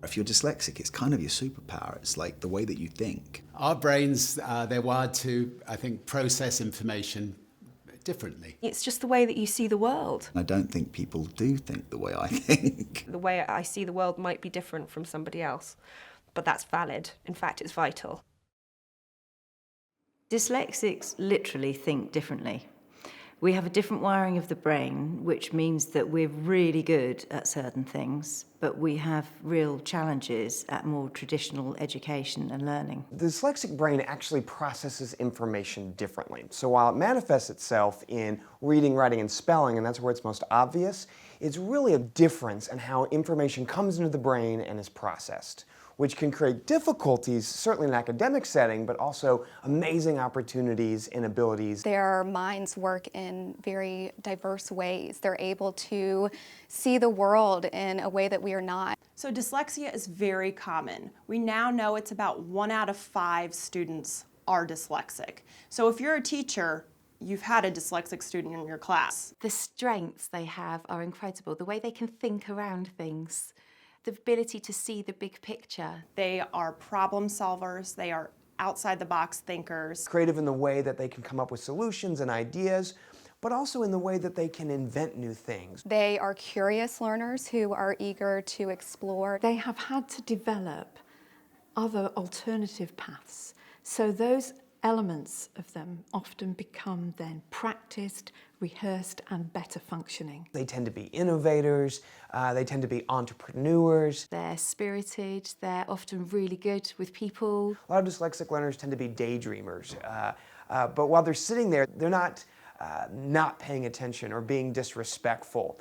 If you're dyslexic, it's kind of your superpower. It's like the way that you think. Our brains, they're wired to, I think, process information differently. It's just the way that you see the world. I don't think people do think the way I think. The way I see the world might be different from somebody else, but that's valid. In fact, it's vital. Dyslexics literally think differently. We have a different wiring of the brain, which means that we're really good at certain things, but we have real challenges at more traditional education and learning. The dyslexic brain actually processes information differently. So while it manifests itself in reading, writing, and spelling, and that's where it's most obvious, it's really a difference in how information comes into the brain and is processed, which can create difficulties, certainly in an academic setting, but also amazing opportunities and abilities. Their minds work in very diverse ways. They're able to see the world in a way that we are not. So dyslexia is very common. We now know it's about 1 out of 5 students are dyslexic. So if you're a teacher, you've had a dyslexic student in your class. The strengths they have are incredible. The way they can think around things. The ability to see the big picture. They are problem solvers, they are outside the box thinkers. Creative in the way that they can come up with solutions and ideas, but also in the way that they can invent new things. They are curious learners who are eager to explore. They have had to develop other alternative paths, so those elements of them often become then practiced, rehearsed, and better functioning. They tend to be innovators, they tend to be entrepreneurs. They're spirited, they're often really good with people. A lot of dyslexic learners tend to be daydreamers, but while they're sitting there, they're not paying attention or being disrespectful.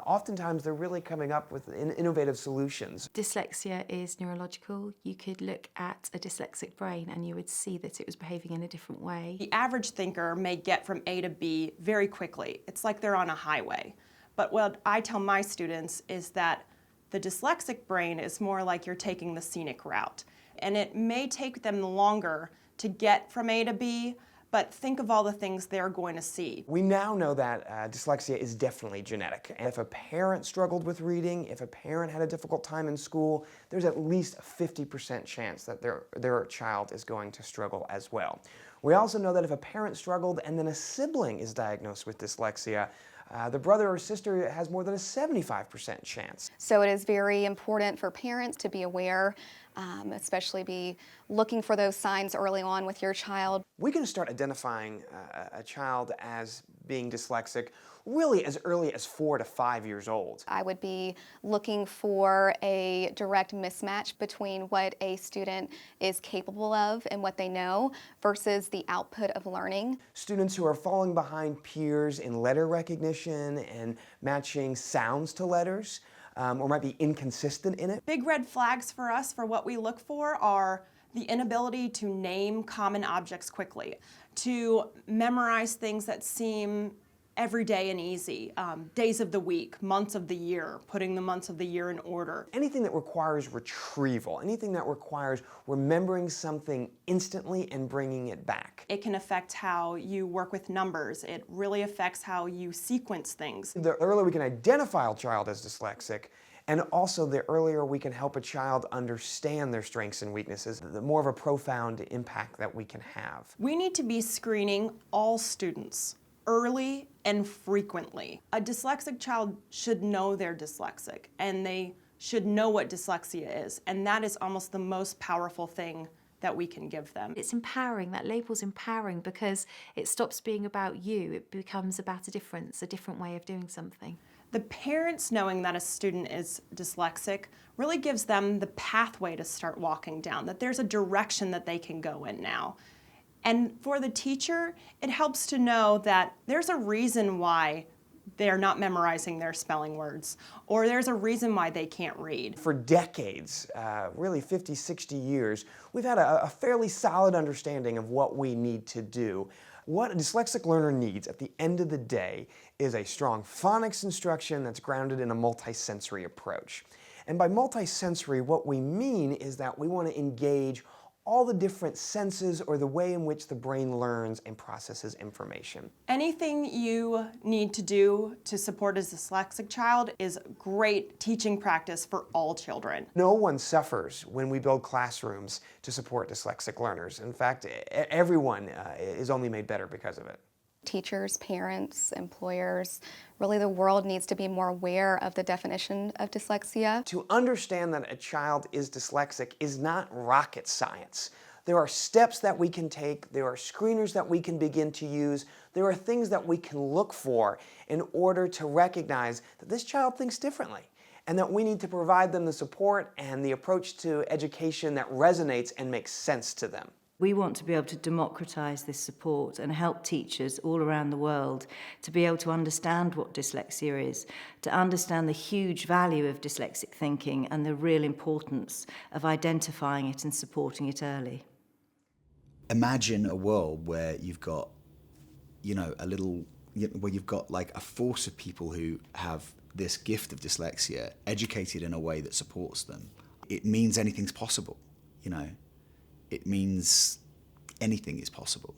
Oftentimes they're really coming up with innovative solutions. Dyslexia is neurological. You could look at a dyslexic brain and you would see that it was behaving in a different way. The average thinker may get from A to B very quickly. It's like they're on a highway. But what I tell my students is that the dyslexic brain is more like you're taking the scenic route. And it may take them longer to get from A to B, but think of all the things they're going to see. We now know that dyslexia is definitely genetic. And if a parent struggled with reading, if a parent had a difficult time in school, there's at least a 50% chance that their child is going to struggle as well. We also know that if a parent struggled and then a sibling is diagnosed with dyslexia, the brother or sister has more than a 75% chance. So it is very important for parents to be aware, especially be looking for those signs early on with your child. We can start identifying a child as being dyslexic really as early as 4 to 5 years old. I would be looking for a direct mismatch between what a student is capable of and what they know versus the output of learning. Students who are falling behind peers in letter recognition and matching sounds to letters, or might be inconsistent in it. Big red flags for us for what we look for are the inability to name common objects quickly, to memorize things that seem everyday and easy, days of the week, months of the year, putting the months of the year in order. Anything that requires retrieval, anything that requires remembering something instantly and bringing it back. It can affect how you work with numbers. It really affects how you sequence things. The earlier we can identify a child as dyslexic, and also the earlier we can help a child understand their strengths and weaknesses, the more of a profound impact that we can have. We need to be screening all students early and frequently. A dyslexic child should know they're dyslexic, and they should know what dyslexia is, and that is almost the most powerful thing that we can give them. It's empowering, that label's empowering because it stops being about you, it becomes about a different way of doing something. The parents knowing that a student is dyslexic really gives them the pathway to start walking down, that there's a direction that they can go in now. And for the teacher, it helps to know that there's a reason why they're not memorizing their spelling words, or there's a reason why they can't read. For decades, really 50, 60 years, we've had a fairly solid understanding of what we need to do. What a dyslexic learner needs at the end of the day is a strong phonics instruction that's grounded in a multisensory approach. And by multisensory, what we mean is that we want to engage all the different senses or the way in which the brain learns and processes information. Anything you need to do to support a dyslexic child is great teaching practice for all children. No one suffers when we build classrooms to support dyslexic learners. In fact, everyone is only made better because of it. Teachers, parents, employers, really the world needs to be more aware of the definition of dyslexia. To understand that a child is dyslexic is not rocket science. There are steps that we can take, there are screeners that we can begin to use, there are things that we can look for in order to recognize that this child thinks differently, and that we need to provide them the support and the approach to education that resonates and makes sense to them. We want to be able to democratise this support and help teachers all around the world to be able to understand what dyslexia is, to understand the huge value of dyslexic thinking and the real importance of identifying it and supporting it early. Imagine a world where you've got, where you've got like a force of people who have this gift of dyslexia educated in a way that supports them. It means anything's possible, It means anything is possible.